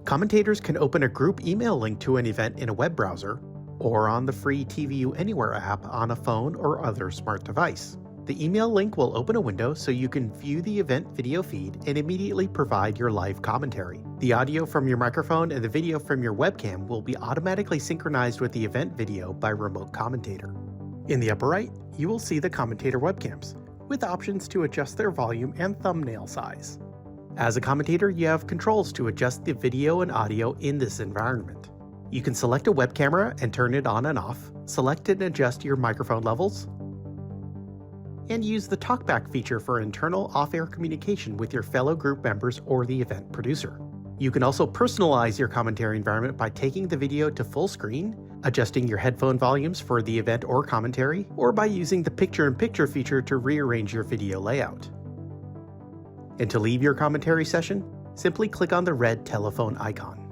Commentators can open a group email link to an event in a web browser or on the free TVU Anywhere app on a phone or other smart device. The email link will open a window so you can view the event video feed and immediately provide your live commentary. The audio from your microphone and the video from your webcam will be automatically synchronized with the event video by Remote Commentator. In the upper right, you will see the commentator webcams, with options to adjust their volume and thumbnail size. As a commentator, you have controls to adjust the video and audio in this environment. You can select a web camera and turn it on and off, select and adjust your microphone levels, and use the TalkBack feature for internal off-air communication with your fellow group members or the event producer. You can also personalize your commentary environment by taking the video to full screen, adjusting your headphone volumes for the event or commentary, or by using the picture-in-picture feature to rearrange your video layout. And to leave your commentary session, simply click on the red telephone icon.